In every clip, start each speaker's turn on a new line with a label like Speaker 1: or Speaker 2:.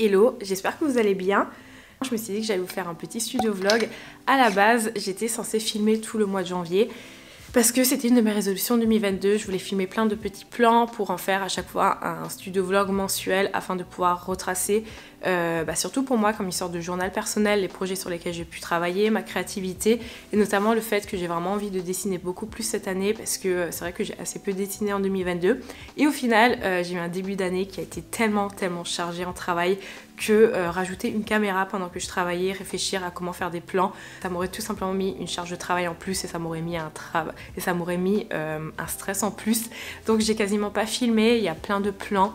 Speaker 1: Hello, j'espère que vous allez bien. Je me suis dit que j'allais vous faire un petit studio vlog. À la base, j'étais censée filmer tout le mois de janvier parce que c'était une de mes résolutions 2022. Je voulais filmer plein de petits plans pour en faire à chaque fois un studio vlog mensuel afin de pouvoir retracer, surtout pour moi comme une sorte de journal personnel, les projets sur lesquels j'ai pu travailler, ma créativité et notamment le fait que j'ai vraiment envie de dessiner beaucoup plus cette année parce que c'est vrai que j'ai assez peu dessiné en 2022 et au final j'ai eu un début d'année qui a été tellement chargé en travail que rajouter une caméra pendant que je travaillais, réfléchir à comment faire des plans, ça m'aurait tout simplement mis une charge de travail en plus et ça m'aurait mis un stress en plus. Donc j'ai quasiment pas filmé, il y a plein de plans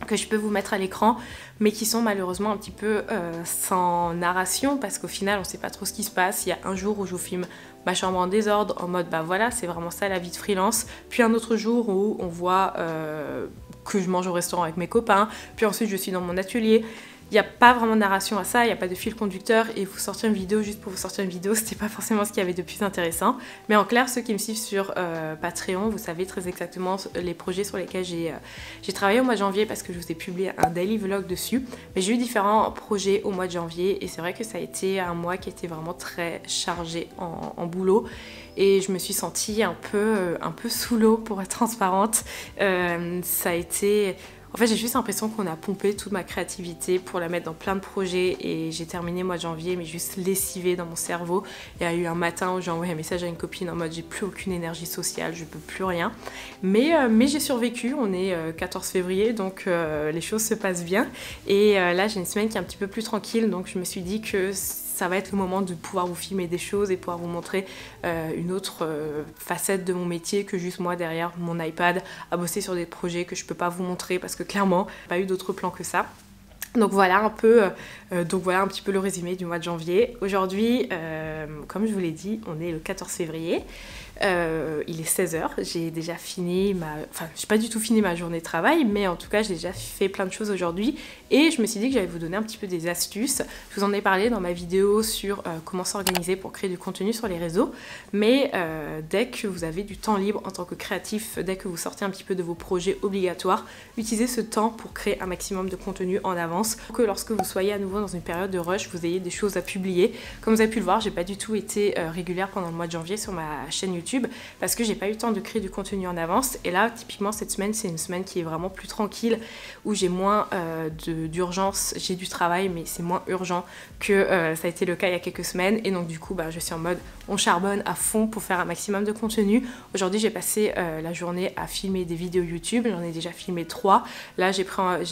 Speaker 1: que je peux vous mettre à l'écran mais qui sont malheureusement un petit peu sans narration parce qu'au final on sait pas trop ce qui se passe. Il y a un jour où je vous filme ma chambre en désordre en mode bah voilà c'est vraiment ça la vie de freelance, puis un autre jour où on voit que je mange au restaurant avec mes copains, puis ensuite je suis dans mon atelier. Il n'y a pas vraiment de narration à ça, il n'y a pas de fil conducteur et vous sortir une vidéo juste pour vous sortir une vidéo, c'était pas forcément ce qu'il y avait de plus intéressant. Mais en clair, ceux qui me suivent sur Patreon, vous savez très exactement les projets sur lesquels j'ai travaillé au mois de janvier parce que je vous ai publié un daily vlog dessus. Mais j'ai eu différents projets au mois de janvier et c'est vrai que ça a été un mois qui était vraiment très chargé en boulot. Et je me suis sentie un peu sous l'eau pour être transparente. Ça a été... En fait, j'ai juste l'impression qu'on a pompé toute ma créativité pour la mettre dans plein de projets et j'ai terminé le mois de janvier mais juste lessivée dans mon cerveau. Il y a eu un matin où j'ai envoyé un message à une copine en mode j'ai plus aucune énergie sociale, je peux plus rien. Mais j'ai survécu, on est 14 février donc les choses se passent bien. Et là j'ai une semaine qui est un petit peu plus tranquille donc je me suis dit que ça va être le moment de pouvoir vous filmer des choses et pouvoir vous montrer une autre facette de mon métier que juste moi derrière mon iPad à bosser sur des projets que je peux pas vous montrer parce que clairement pas eu d'autres plans que ça. Donc voilà un petit peu le résumé du mois de janvier. Aujourd'hui, comme je vous l'ai dit, on est le 14 février. Il est 16h, j'ai déjà fini j'ai pas du tout fini ma journée de travail, mais en tout cas j'ai déjà fait plein de choses aujourd'hui et je me suis dit que j'allais vous donner un petit peu des astuces. Je vous en ai parlé dans ma vidéo sur comment s'organiser pour créer du contenu sur les réseaux, mais dès que vous avez du temps libre en tant que créatif, dès que vous sortez un petit peu de vos projets obligatoires, utilisez ce temps pour créer un maximum de contenu en avance pour que lorsque vous soyez à nouveau dans une période de rush, vous ayez des choses à publier. Comme vous avez pu le voir, j'ai pas du tout été régulière pendant le mois de janvier sur ma chaîne YouTube parce que j'ai pas eu le temps de créer du contenu en avance et là typiquement cette semaine c'est une semaine qui est vraiment plus tranquille où j'ai moins d'urgence, j'ai du travail mais c'est moins urgent que ça a été le cas il y a quelques semaines et donc du coup je suis en mode on charbonne à fond pour faire un maximum de contenu. Aujourd'hui j'ai passé la journée à filmer des vidéos YouTube, j'en ai déjà filmé 3, là j'ai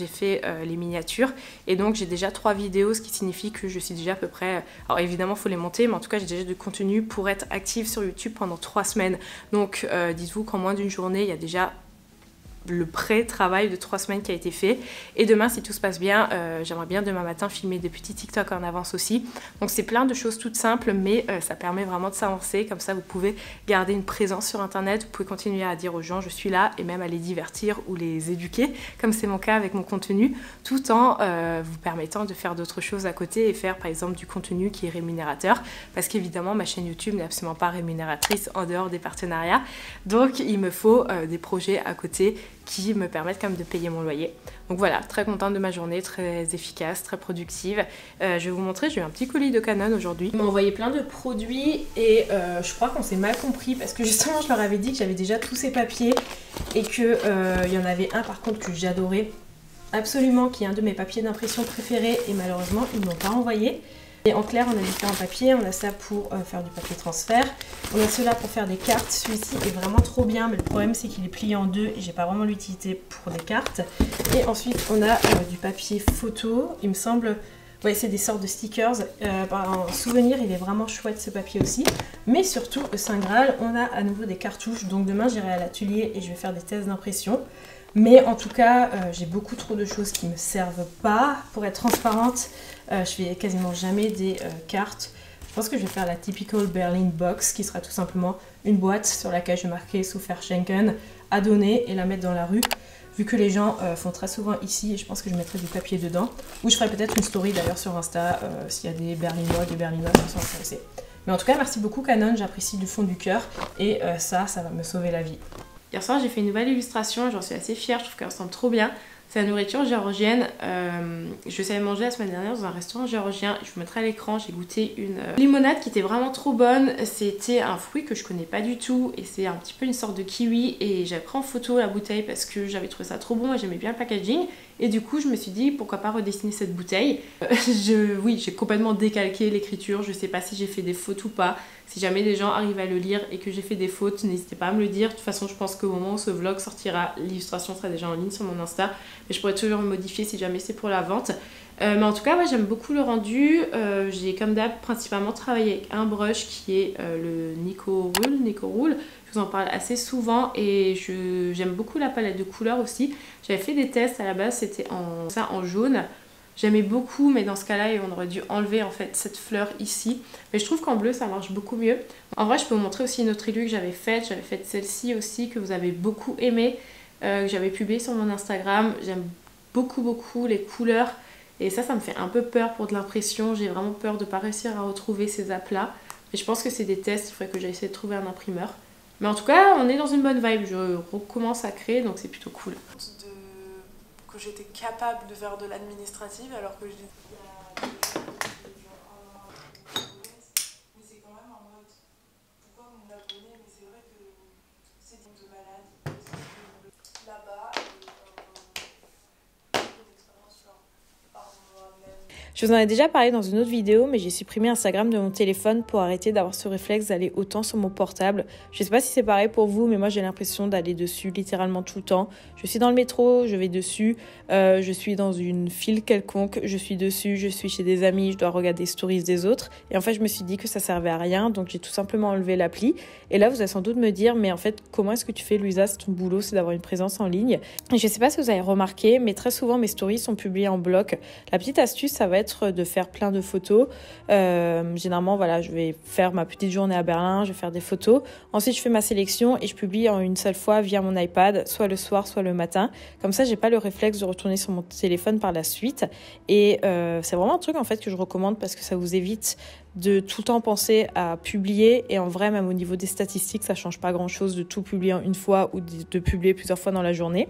Speaker 1: fait les miniatures et donc j'ai déjà 3 vidéos, ce qui signifie que je suis déjà à peu près, alors évidemment il faut les monter mais en tout cas j'ai déjà du contenu pour être active sur YouTube pendant 3 semaines. Donc dites-vous qu'en moins d'une journée il y a déjà le pré-travail de 3 semaines qui a été fait et demain si tout se passe bien j'aimerais bien demain matin filmer des petits TikTok en avance aussi. Donc c'est plein de choses toutes simples mais ça permet vraiment de s'avancer, comme ça vous pouvez garder une présence sur internet, vous pouvez continuer à dire aux gens je suis là et même à les divertir ou les éduquer comme c'est mon cas avec mon contenu tout en vous permettant de faire d'autres choses à côté et faire par exemple du contenu qui est rémunérateur parce qu'évidemment ma chaîne YouTube n'est absolument pas rémunératrice en dehors des partenariats donc il me faut des projets à côté qui me permettent quand même de payer mon loyer. Donc voilà, très contente de ma journée, très efficace, très productive. Je vais vous montrer, j'ai eu un petit colis de Canon aujourd'hui. Ils m'ont envoyé plein de produits et je crois qu'on s'est mal compris parce que justement je leur avais dit que j'avais déjà tous ces papiers et qu'il y en avait un par contre que j'adorais absolument, qui est un de mes papiers d'impression préférés et malheureusement ils ne m'ont pas envoyé. Et en clair, on a différents papiers, on a ça pour faire du papier transfert, on a cela pour faire des cartes, celui-ci est vraiment trop bien, mais le problème c'est qu'il est plié en deux et j'ai pas vraiment l'utilité pour des cartes. Et ensuite on a du papier photo, il me semble, ouais c'est des sortes de stickers, en souvenir il est vraiment chouette ce papier aussi, mais surtout au Saint Graal on a à nouveau des cartouches, donc demain j'irai à l'atelier et je vais faire des tests d'impression. Mais en tout cas, j'ai beaucoup trop de choses qui ne me servent pas. Pour être transparente, je fais quasiment jamais des cartes. Je pense que je vais faire la typical Berlin box, qui sera tout simplement une boîte sur laquelle je vais marquer sous Verschenken à donner et la mettre dans la rue. Vu que les gens font très souvent ici, et je pense que je mettrai du papier dedans. Ou je ferai peut-être une story d'ailleurs sur Insta, s'il y a des Berlinois, des Berlinoises qui sont intéressés. Mais en tout cas, merci beaucoup Canon, j'apprécie du fond du cœur. Et ça va me sauver la vie. Hier soir j'ai fait une nouvelle illustration, j'en suis assez fière, je trouve qu'elle ressemble trop bien. C'est la nourriture géorgienne. Je savais manger la semaine dernière dans un restaurant géorgien. Je vous mettrai à l'écran. J'ai goûté une limonade qui était vraiment trop bonne. C'était un fruit que je connais pas du tout et c'est un petit peu une sorte de kiwi. Et j'avais pris en photo la bouteille parce que j'avais trouvé ça trop bon et j'aimais bien le packaging. Et du coup, je me suis dit pourquoi pas redessiner cette bouteille. Oui, j'ai complètement décalqué l'écriture. Je sais pas si j'ai fait des fautes ou pas. Si jamais des gens arrivent à le lire et que j'ai fait des fautes, n'hésitez pas à me le dire. De toute façon, je pense qu'au moment où ce vlog sortira, l'illustration sera déjà en ligne sur mon Insta. Mais je pourrais toujours le modifier si jamais c'est pour la vente. Mais en tout cas, j'aime beaucoup le rendu. J'ai comme d'hab principalement travaillé avec un brush qui est le Nico Rule. Je vous en parle assez souvent et j'aime beaucoup la palette de couleurs aussi. J'avais fait des tests à la base, c'était en jaune. J'aimais beaucoup, mais dans ce cas-là, on aurait dû enlever en fait cette fleur ici. Mais je trouve qu'en bleu, ça marche beaucoup mieux. En vrai, je peux vous montrer aussi une autre illustration que j'avais faite. J'avais fait celle-ci aussi, que vous avez beaucoup aimée, que j'avais publiée sur mon Instagram. J'aime beaucoup les couleurs. Et ça me fait un peu peur pour de l'impression. J'ai vraiment peur de ne pas réussir à retrouver ces aplats. Et je pense que c'est des tests, il faudrait que j'essaie de trouver un imprimeur. Mais en tout cas, on est dans une bonne vibe. Je recommence à créer, donc c'est plutôt cool.
Speaker 2: Que j'étais capable de faire de l'administratif alors que je disais mais c'est quand même en mode pourquoi mon abonné, mais c'est vrai que c'est de malade là-bas et d'expérience par moi-même.
Speaker 1: Je vous en ai déjà parlé dans une autre vidéo, mais j'ai supprimé Instagram de mon téléphone pour arrêter d'avoir ce réflexe d'aller autant sur mon portable. Je sais pas si c'est pareil pour vous, mais moi j'ai l'impression d'aller dessus littéralement tout le temps. Je suis dans le métro, je vais dessus, je suis dans une file quelconque, je suis dessus, je suis chez des amis, je dois regarder les stories des autres. Et en fait, je me suis dit que ça servait à rien, donc j'ai tout simplement enlevé l'appli. Et là, vous allez sans doute me dire, mais en fait, comment est-ce que tu fais, Louisa? C'est ton boulot, c'est d'avoir une présence en ligne. Et je sais pas si vous avez remarqué, mais très souvent, mes stories sont publiées en bloc. La petite astuce, ça va être de faire plein de photos. Généralement, voilà, je vais faire ma petite journée à Berlin, je vais faire des photos. Ensuite, je fais ma sélection et je publie en une seule fois via mon iPad, soit le soir, soit le matin. Comme ça, j'ai pas le réflexe de retourner sur mon téléphone par la suite. Et c'est vraiment un truc en fait que je recommande parce que ça vous évite de tout le temps penser à publier. Et en vrai, même au niveau des statistiques, ça change pas grand-chose de tout publier en une fois ou de publier plusieurs fois dans la journée.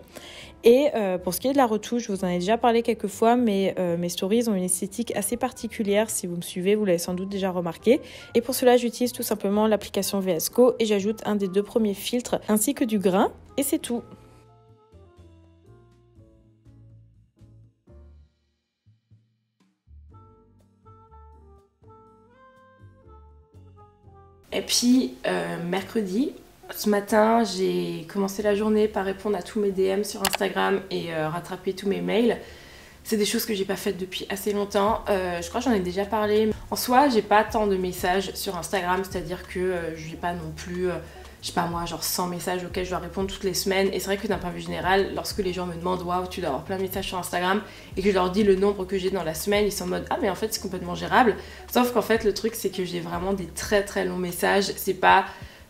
Speaker 1: Et pour ce qui est de la retouche, je vous en ai déjà parlé quelques fois, mais mes stories ont une esthétique assez particulière. Si vous me suivez, vous l'avez sans doute déjà remarqué. Et pour cela, j'utilise tout simplement l'application VS Co et j'ajoute un des 2 premiers filtres ainsi que du grain. Et c'est tout. Et puis, mercredi, ce matin, j'ai commencé la journée par répondre à tous mes DM sur Instagram et rattraper tous mes mails. C'est des choses que j'ai pas faites depuis assez longtemps. Je crois que j'en ai déjà parlé. En soi, j'ai pas tant de messages sur Instagram, c'est-à-dire que j'ai pas non plus, je sais pas moi, genre 100 messages auxquels je dois répondre toutes les semaines. Et c'est vrai que d'un point de vue général, lorsque les gens me demandent waouh, tu dois avoir plein de messages sur Instagram et que je leur dis le nombre que j'ai dans la semaine, ils sont en mode ah, mais en fait, c'est complètement gérable. Sauf qu'en fait, le truc, c'est que j'ai vraiment des très longs messages. C'est pas.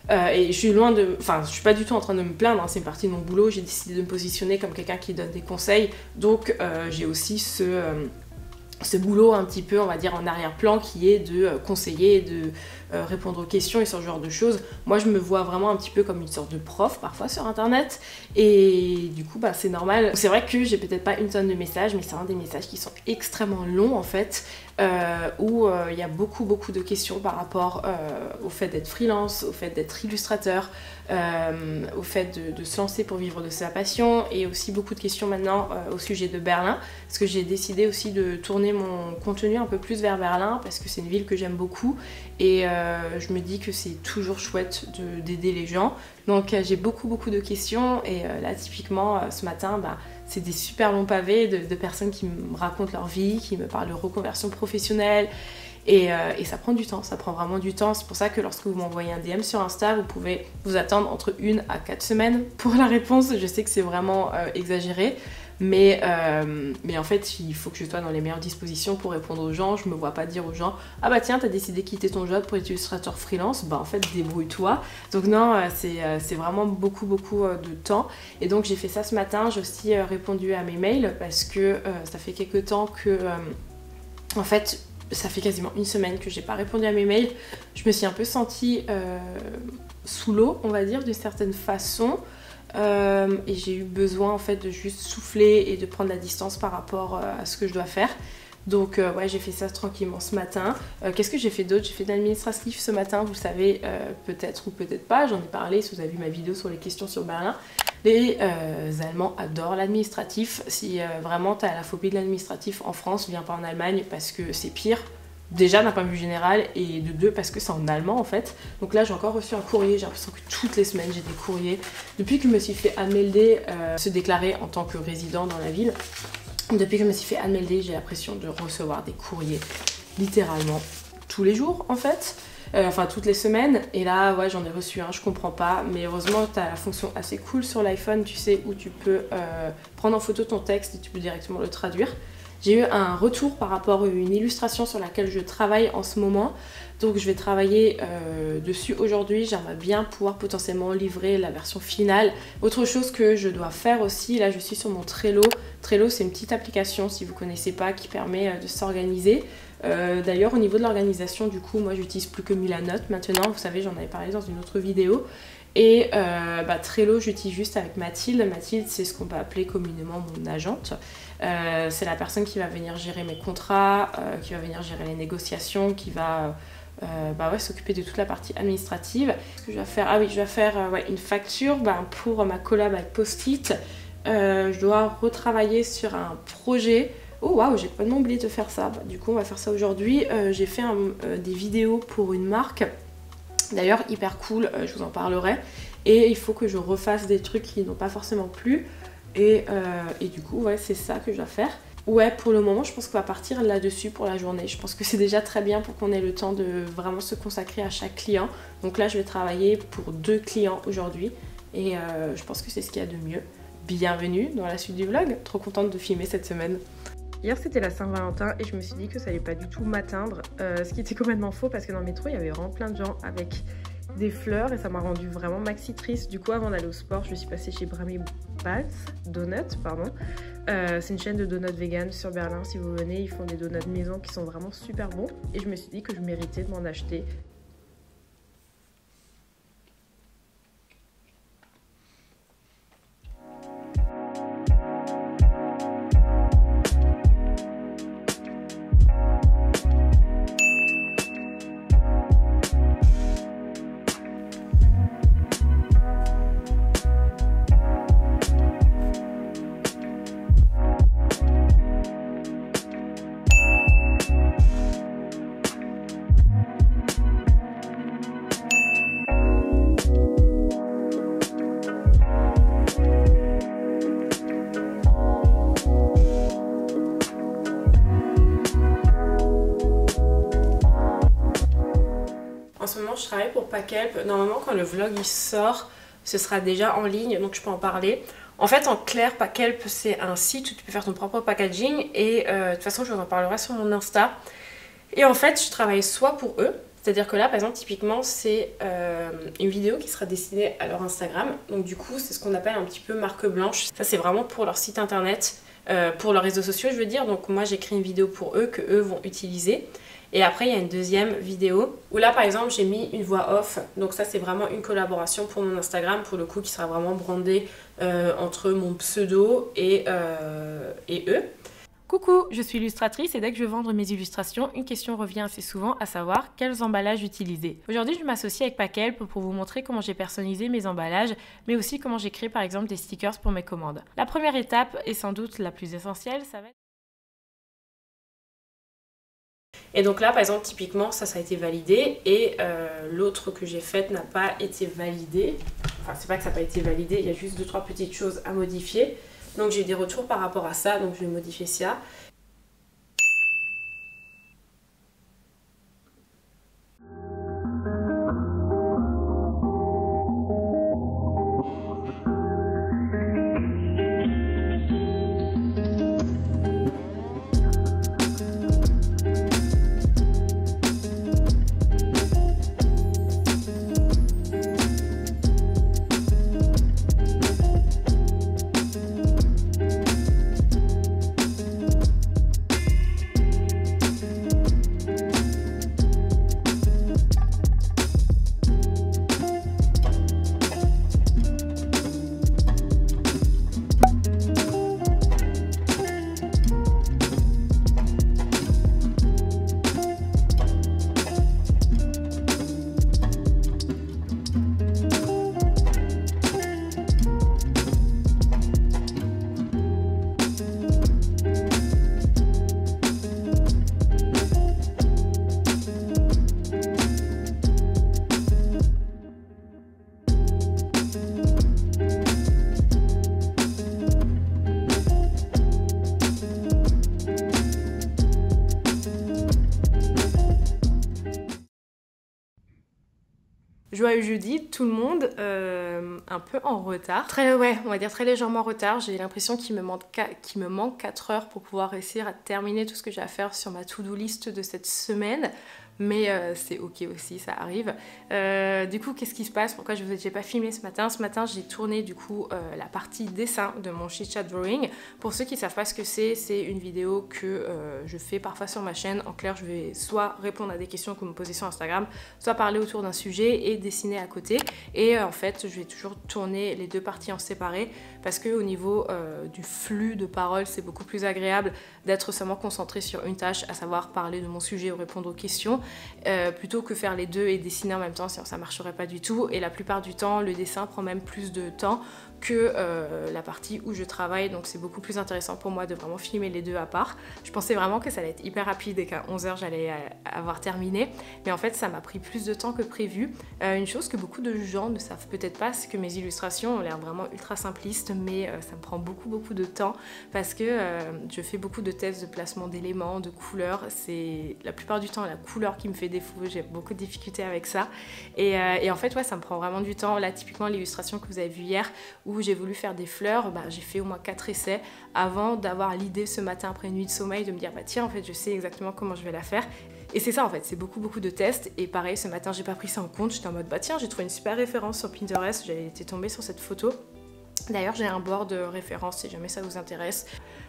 Speaker 1: Et je suis loin de... Enfin, je suis pas du tout en train de me plaindre, hein, c'est une partie de mon boulot, j'ai décidé de me positionner comme quelqu'un qui donne des conseils, donc j'ai aussi ce boulot un petit peu, on va dire, en arrière-plan qui est de conseiller, de répondre aux questions et ce genre de choses. Moi, je me vois vraiment un petit peu comme une sorte de prof parfois sur internet et du coup, c'est normal. C'est vrai que j'ai peut-être pas une tonne de messages, mais c'est un des messages qui sont extrêmement longs en fait, où il y a beaucoup de questions par rapport au fait d'être freelance, au fait d'être illustrateur, au fait de se lancer pour vivre de sa passion et aussi beaucoup de questions maintenant au sujet de Berlin parce que j'ai décidé aussi de tourner mon contenu un peu plus vers Berlin parce que c'est une ville que j'aime beaucoup et je me dis que c'est toujours chouette d'aider les gens. Donc j'ai beaucoup de questions et là typiquement ce matin c'est des super longs pavés de personnes qui me racontent leur vie, qui me parlent de reconversion professionnelle et ça prend du temps, ça prend vraiment du temps. C'est pour ça que lorsque vous m'envoyez un DM sur Insta, vous pouvez vous attendre entre 1 à 4 semaines pour la réponse. Je sais que c'est vraiment exagéré. Mais en fait, il faut que je sois dans les meilleures dispositions pour répondre aux gens. Je me vois pas dire aux gens « Ah bah tiens, t'as décidé de quitter ton job pour être illustrateur freelance. » Bah en fait, débrouille-toi. Donc non, c'est vraiment beaucoup de temps. Et donc j'ai fait ça ce matin. J'ai aussi répondu à mes mails parce que ça fait quelques temps que... en fait, ça fait quasiment une semaine que j'ai pas répondu à mes mails. Je me suis un peu sentie sous l'eau, on va dire, d'une certaine façon. et j'ai eu besoin en fait de juste souffler et de prendre la distance par rapport à ce que je dois faire. Donc ouais, j'ai fait ça tranquillement ce matin. Qu'est-ce que j'ai fait d'autre? J'ai fait de l'administratif ce matin, vous le savez, peut-être ou peut-être pas, j'en ai parlé si vous avez vu ma vidéo sur les questions sur Berlin. Les Allemands adorent l'administratif. Si vraiment tu as la phobie de l'administratif en France, viens pas en Allemagne parce que c'est pire. Déjà d'un point de vue général et de deux parce que c'est en allemand en fait. Donc là j'ai encore reçu un courrier, j'ai l'impression que toutes les semaines j'ai des courriers. Depuis que je me suis fait anmelder, se déclarer en tant que résident dans la ville, depuis que je me suis fait anmelder, j'ai l'impression de recevoir des courriers littéralement tous les jours en fait. Enfin toutes les semaines, et là ouais j'en ai reçu un, je comprends pas, mais heureusement tu as la fonction assez cool sur l'iPhone, tu sais, où tu peux prendre en photo ton texte et tu peux directement le traduire. J'ai eu un retour par rapport à une illustration sur laquelle je travaille en ce moment, donc je vais travailler dessus aujourd'hui. J'aimerais bien pouvoir potentiellement livrer la version finale. Autre chose que je dois faire aussi, là je suis sur mon Trello. Trello c'est une petite application, si vous ne connaissez pas, qui permet de s'organiser. D'ailleurs au niveau de l'organisation, du coup moi j'utilise plus que Milanote maintenant, vous savez j'en avais parlé dans une autre vidéo. Et Trello j'utilise juste avec Mathilde. Mathilde c'est ce qu'on peut appeler communément mon agente. C'est la personne qui va venir gérer mes contrats, qui va venir gérer les négociations, qui va ouais, s'occuper de toute la partie administrative. Ce que je vais faire, ah oui, je vais faire ouais, une facture pour ma collab avec Post-it. Je dois retravailler sur un projet. Oh waouh, j'ai complètement oublié de faire ça. Du coup on va faire ça aujourd'hui. J'ai fait des vidéos pour une marque. D'ailleurs hyper cool, je vous en parlerai. Et il faut que je refasse des trucs qui n'ont pas forcément plu. Et du coup ouais, c'est ça que je dois faire. Ouais, pour le moment je pense qu'on va partir là-dessus pour la journée. Je pense que c'est déjà très bien pour qu'on ait le temps de vraiment se consacrer à chaque client. Donc là je vais travailler pour 2 clients aujourd'hui. Et je pense que c'est ce qu'il y a de mieux. Bienvenue dans la suite du vlog, trop contente de filmer cette semaine. Hier c'était la Saint-Valentin et je me suis dit que ça allait pas du tout m'atteindre, ce qui était complètement faux parce que dans le métro il y avait vraiment plein de gens avec des fleurs et ça m'a rendu vraiment maxi triste. Du coup avant d'aller au sport je suis passée chez Brami Donuts, pardon. C'est une chaîne de donuts vegan sur Berlin, si vous venez ils font des donuts maison qui sont vraiment super bons et je me suis dit que je méritais de m'en acheter. En ce moment je travaille pour Packelp. Normalement quand le vlog il sort, ce sera déjà en ligne, donc je peux en parler. En fait en clair, Packelp c'est un site où tu peux faire ton propre packaging et de toute façon je vous en parlerai sur mon Insta. Et en fait je travaille soit pour eux, c'est-à-dire que là par exemple typiquement c'est une vidéo qui sera destinée à leur Instagram. Donc du coup c'est ce qu'on appelle un petit peu marque blanche. Ça c'est vraiment pour leur site internet, pour leurs réseaux sociaux je veux dire. Donc moi j'écris une vidéo pour eux que eux vont utiliser. Et après il y a une deuxième vidéo où là par exemple j'ai mis une voix off. Donc ça c'est vraiment une collaboration pour mon Instagram pour le coup qui sera vraiment brandée entre mon pseudo et eux. Coucou, je suis illustratrice et dès que je veux vendre mes illustrations, une question revient assez souvent, à savoir quels emballages utiliser. Aujourd'hui, je m'associe avec Packelp pour vous montrer comment j'ai personnalisé mes emballages, mais aussi comment j'ai créé par exemple des stickers pour mes commandes. La première étape, et sans doute la plus essentielle, ça va être... Et donc là, par exemple, typiquement, ça a été validé et l'autre que j'ai faite n'a pas été validée. Enfin, c'est pas que ça n'a pas été validé, il y a juste 2-3 petites choses à modifier. Donc j'ai eu des retours par rapport à ça, donc je vais modifier ça. Joyeux jeudi, tout le monde, un peu en retard. On va dire très légèrement en retard. J'ai l'impression qu'il me manque 4 heures pour pouvoir réussir à terminer tout ce que j'ai à faire sur ma to-do list de cette semaine. Mais c'est ok aussi, ça arrive. Du coup, qu'est-ce qui se passe? Pourquoi je n'ai pas filmé ce matin? Ce matin, j'ai tourné du coup la partie dessin de mon Chit Chat Drawing. Pour ceux qui ne savent pas ce que c'est une vidéo que je fais parfois sur ma chaîne. En clair, je vais soit répondre à des questions que vous me posez sur Instagram, soit parler autour d'un sujet et dessiner à côté. Et en fait, je vais toujours tourner les deux parties en séparé parce qu'au niveau du flux de paroles, c'est beaucoup plus agréable d'être seulement concentré sur une tâche, à savoir parler de mon sujet ou répondre aux questions. Plutôt que faire les deux et dessiner en même temps, sinon ça marcherait pas du tout. Et la plupart du temps, le dessin prend même plus de temps que la partie où je travaille, donc c'est beaucoup plus intéressant pour moi de vraiment filmer les deux à part. Je pensais vraiment que ça allait être hyper rapide et qu'à 11h j'allais avoir terminé, mais en fait ça m'a pris plus de temps que prévu. Une chose que beaucoup de gens ne savent peut-être pas, c'est que mes illustrations ont l'air vraiment ultra simplistes, mais ça me prend beaucoup de temps parce que je fais beaucoup de tests de placement d'éléments, de couleurs. C'est la plupart du temps la couleur qui me fait défaut, j'ai beaucoup de difficultés avec ça et en fait ouais, ça me prend vraiment du temps. Là typiquement l'illustration que vous avez vue hier où j'ai voulu faire des fleurs, j'ai fait au moins 4 essais avant d'avoir l'idée ce matin après une nuit de sommeil de me dire tiens en fait je sais exactement comment je vais la faire. Et c'est ça en fait, c'est beaucoup de tests. Et pareil ce matin j'ai pas pris ça en compte, j'étais en mode tiens j'ai trouvé une super référence sur Pinterest, j'ai été tombée sur cette photo. D'ailleurs j'ai un board de référence si jamais ça vous intéresse.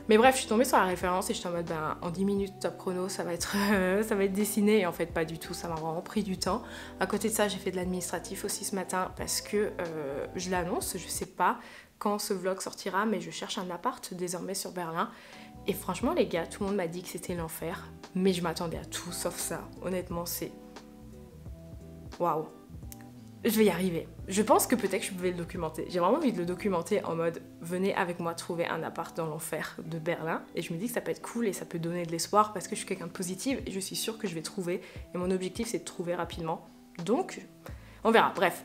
Speaker 1: Mais bref, je suis tombée sur la référence et j'étais en mode en 10 minutes top chrono ça va être dessiné, et en fait pas du tout, ça m'a vraiment pris du temps. À côté de ça j'ai fait de l'administratif aussi ce matin parce que je l'annonce, je sais pas quand ce vlog sortira mais je cherche un appart désormais sur Berlin. Et franchement les gars, tout le monde m'a dit que c'était l'enfer, mais je m'attendais à tout sauf ça. Honnêtement c'est... Waouh! Je vais y arriver. Je pense que peut-être que je pouvais le documenter. J'ai vraiment envie de le documenter en mode venez avec moi trouver un appart dans l'enfer de Berlin. Et je me dis que ça peut être cool et ça peut donner de l'espoir parce que je suis quelqu'un de positive et je suis sûre que je vais trouver. Et mon objectif c'est de trouver rapidement. Donc on verra. Bref.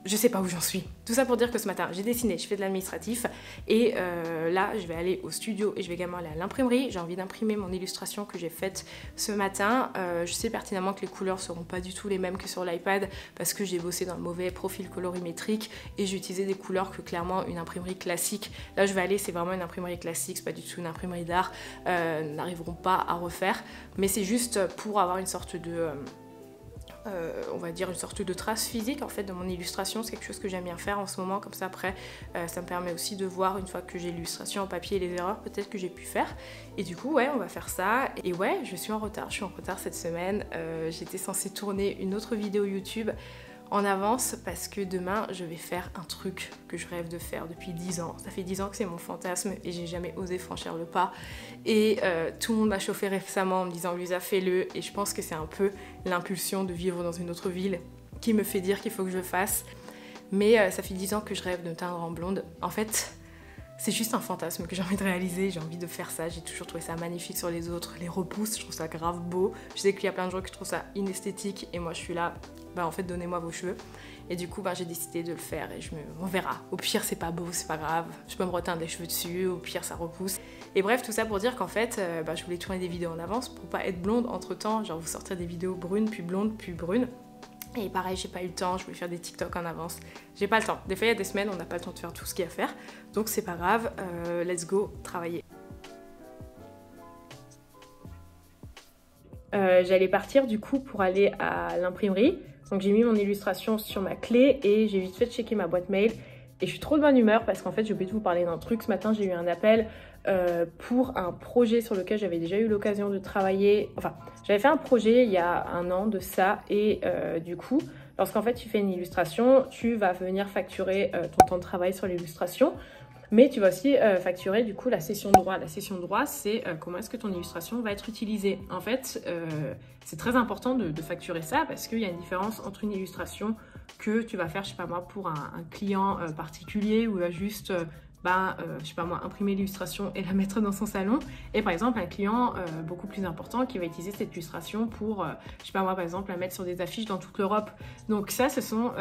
Speaker 1: Je sais pas où j'en suis. Tout ça pour dire que ce matin, j'ai dessiné, je fais de l'administratif et là, je vais aller au studio et je vais également aller à l'imprimerie. J'ai envie d'imprimer mon illustration que j'ai faite ce matin. Je sais pertinemment que les couleurs seront pas du tout les mêmes que sur l'iPad parce que j'ai bossé dans le mauvais profil colorimétrique et j'ai utilisé des couleurs que clairement une imprimerie classique. Là, je vais aller, c'est vraiment une imprimerie classique, c'est pas du tout une imprimerie d'art. N'arriveront pas à refaire, mais c'est juste pour avoir une sorte de... on va dire une sorte de trace physique en fait de mon illustration. C'est quelque chose que j'aime bien faire en ce moment, comme ça après ça me permet aussi de voir une fois que j'ai l'illustration en papier les erreurs peut-être que j'ai pu faire. Et du coup ouais, on va faire ça. Et ouais, je suis en retard cette semaine. J'étais censée tourner une autre vidéo YouTube en avance parce que demain je vais faire un truc que je rêve de faire depuis 10 ans. Ça fait 10 ans que c'est mon fantasme et j'ai jamais osé franchir le pas. Et tout le monde m'a chauffé récemment en me disant Luisa fais-le, et je pense que c'est un peu l'impulsion de vivre dans une autre ville qui me fait dire qu'il faut que je le fasse. Mais ça fait 10 ans que je rêve de me teindre en blonde. En fait, c'est juste un fantasme que j'ai envie de réaliser, j'ai envie de faire ça, j'ai toujours trouvé ça magnifique sur les autres, les repousses, je trouve ça grave beau. Je sais qu'il y a plein de gens qui trouvent ça inesthétique et moi je suis là, en fait donnez-moi vos cheveux. Et du coup j'ai décidé de le faire et on verra. Au pire c'est pas beau, c'est pas grave, je peux me reteindre les cheveux dessus, au pire ça repousse. Et bref, tout ça pour dire qu'en fait je voulais tourner des vidéos en avance pour pas être blonde entre temps, genre vous sortir des vidéos brunes, puis blondes, puis brunes. Et pareil, j'ai pas eu le temps, je voulais faire des TikTok en avance. J'ai pas le temps. Des fois, il y a des semaines, on n'a pas le temps de faire tout ce qu'il y a à faire. Donc c'est pas grave, let's go, travailler. J'allais partir du coup pour aller à l'imprimerie. Donc j'ai mis mon illustration sur ma clé et j'ai vite fait checker ma boîte mail. Et je suis trop de bonne humeur parce qu'en fait, j'ai oublié de vous parler d'un truc. Ce matin, j'ai eu un appel pour un projet sur lequel j'avais déjà eu l'occasion de travailler. Enfin, j'avais fait un projet il y a 1 an de ça et du coup, lorsqu'en fait tu fais une illustration, tu vas venir facturer ton temps de travail sur l'illustration, mais tu vas aussi facturer du coup la session de droit. La session de droit, c'est comment est-ce que ton illustration va être utilisée. En fait, c'est très important de facturer ça parce qu'il y a une différence entre une illustration que tu vas faire, je sais pas moi, pour un client particulier où il va juste je sais pas moi, imprimer l'illustration et la mettre dans son salon. Et par exemple, un client beaucoup plus important qui va utiliser cette illustration pour, je sais pas moi, par exemple, la mettre sur des affiches dans toute l'Europe. Donc ça, ce sont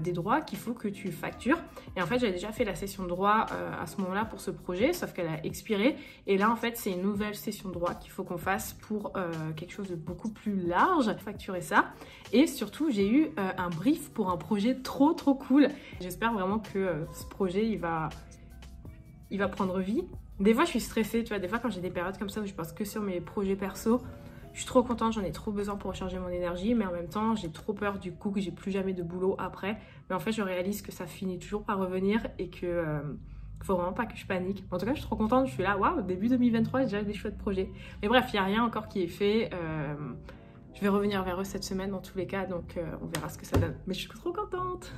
Speaker 1: des droits qu'il faut que tu factures. Et en fait, j'avais déjà fait la session de droit à ce moment-là pour ce projet, sauf qu'elle a expiré. Et là, en fait, c'est une nouvelle session de droit qu'il faut qu'on fasse pour quelque chose de beaucoup plus large, facturer ça. Et surtout, j'ai eu un brief pour un projet trop cool. J'espère vraiment que ce projet, il va prendre vie. Des fois, je suis stressée, tu vois, des fois quand j'ai des périodes comme ça où je pense que sur mes projets perso, je suis trop contente, j'en ai trop besoin pour recharger mon énergie, mais en même temps, j'ai trop peur du coup que j'ai plus jamais de boulot après. Mais en fait, je réalise que ça finit toujours par revenir et que faut vraiment pas que je panique. En tout cas, je suis trop contente, je suis là, waouh, début 2023, j'ai déjà des chouettes projets. Mais bref, il n'y a rien encore qui est fait. Je vais revenir vers eux cette semaine dans tous les cas, donc on verra ce que ça donne. Mais je suis trop contente.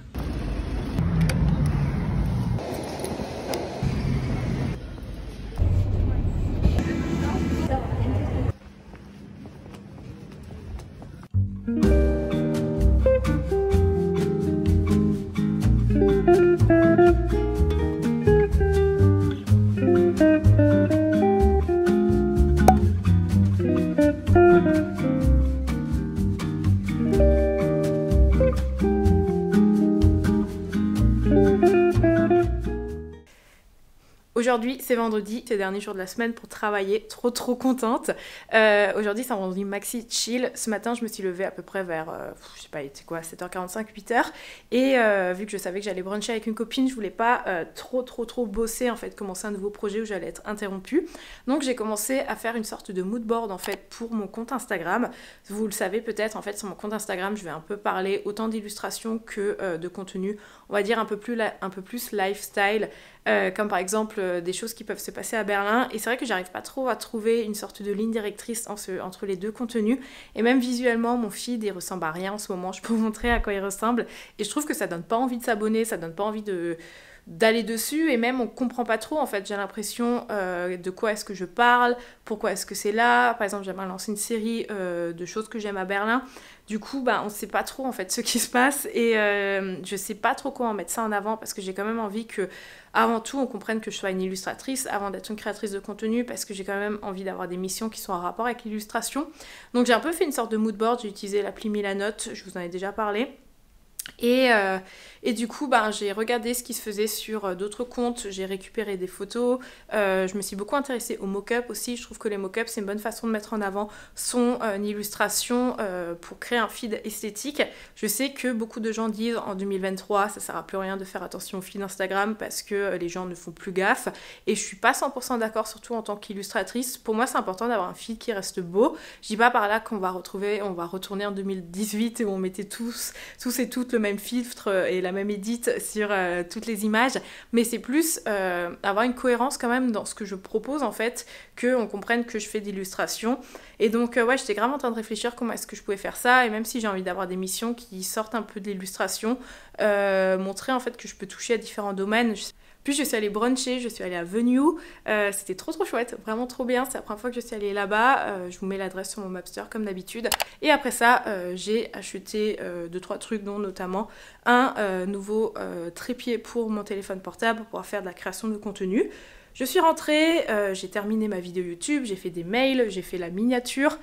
Speaker 1: Aujourd'hui, c'est vendredi, c'est le dernier jour de la semaine pour travailler, trop contente. Aujourd'hui, c'est un vendredi maxi chill. Ce matin, je me suis levée à peu près vers, je sais pas, c'était quoi, 7h45, 8h. Et vu que je savais que j'allais bruncher avec une copine, je voulais pas trop bosser, en fait, commencer un nouveau projet où j'allais être interrompue. Donc, j'ai commencé à faire une sorte de mood board, en fait, pour mon compte Instagram. Vous le savez peut-être, en fait, sur mon compte Instagram, je vais un peu parler autant d'illustrations que de contenu, on va dire un peu plus lifestyle. Comme par exemple des choses qui peuvent se passer à Berlin, et c'est vrai que j'arrive pas trop à trouver une sorte de ligne directrice entre les deux contenus, et même visuellement mon feed il ressemble à rien en ce moment. Je peux vous montrer à quoi il ressemble, et je trouve que ça donne pas envie de s'abonner, ça donne pas envie d'aller dessus, et même on comprend pas trop en fait. J'ai l'impression de quoi est-ce que je parle, pourquoi est-ce que c'est là. Par exemple, j'aimerais lancer une série de choses que j'aime à Berlin. Du coup, on sait pas trop en fait ce qui se passe, et je sais pas trop comment mettre ça en avant, parce que j'ai quand même envie que, avant tout, on comprenne que je sois une illustratrice avant d'être une créatrice de contenu, parce que j'ai quand même envie d'avoir des missions qui sont en rapport avec l'illustration. Donc j'ai un peu fait une sorte de mood board, j'ai utilisé l'appli Milanote, je vous en ai déjà parlé. Et du coup, j'ai regardé ce qui se faisait sur d'autres comptes, j'ai récupéré des photos, je me suis beaucoup intéressée aux mock-up aussi. Je trouve que les mock-up, c'est une bonne façon de mettre en avant son illustration pour créer un feed esthétique. Je sais que beaucoup de gens disent en 2023, ça sert à plus rien de faire attention au feed Instagram parce que les gens ne font plus gaffe, et je suis pas 100% d'accord, surtout en tant qu'illustratrice. Pour moi, c'est important d'avoir un feed qui reste beau. Je dis pas par là qu'on va retourner en 2018 et où on mettait tous et toutes le même filtre et la même edit sur toutes les images, mais c'est plus avoir une cohérence quand même dans ce que je propose en fait, qu'on comprenne que je fais d'illustration. Et donc ouais, j'étais vraiment en train de réfléchir comment est-ce que je pouvais faire ça, et même si j'ai envie d'avoir des missions qui sortent un peu de l'illustration, montrer en fait que je peux toucher à différents domaines. Puis je suis allée bruncher, je suis allée à Venue, c'était trop chouette, vraiment trop bien, c'est la première fois que je suis allée là-bas. Je vous mets l'adresse sur mon Mapster comme d'habitude. Et après ça, j'ai acheté 2-3 trucs, dont notamment un nouveau trépied pour mon téléphone portable pour pouvoir faire de la création de contenu. Je suis rentrée, j'ai terminé ma vidéo YouTube, j'ai fait des mails, j'ai fait la miniature.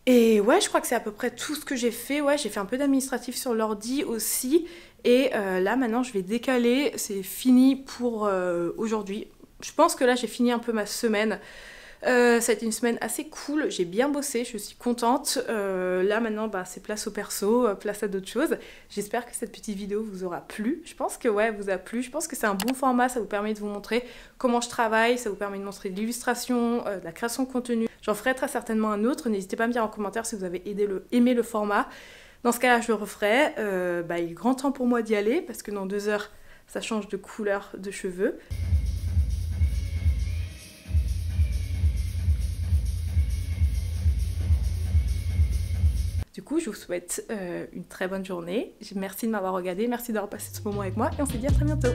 Speaker 1: Et ouais, je crois que c'est à peu près tout ce que j'ai fait. Ouais, j'ai fait un peu d'administratif sur l'ordi aussi. Et là, maintenant, je vais décaler. C'est fini pour aujourd'hui. Je pense que là, j'ai fini un peu ma semaine. Ça a été une semaine assez cool. J'ai bien bossé, je suis contente. Là, maintenant, c'est place au perso, place à d'autres choses. J'espère que cette petite vidéo vous aura plu. Je pense que ouais, vous a plu. Je pense que c'est un bon format. Ça vous permet de vous montrer comment je travaille. Ça vous permet de montrer de l'illustration, de la création de contenu. J'en ferai très certainement un autre. N'hésitez pas à me dire en commentaire si vous avez aimé le format. Dans ce cas-là, je le referai. Il est grand temps pour moi d'y aller parce que dans 2 heures, ça change de couleur de cheveux. Du coup, je vous souhaite une très bonne journée. Merci de m'avoir regardé, merci d'avoir passé ce moment avec moi, et on se dit à très bientôt.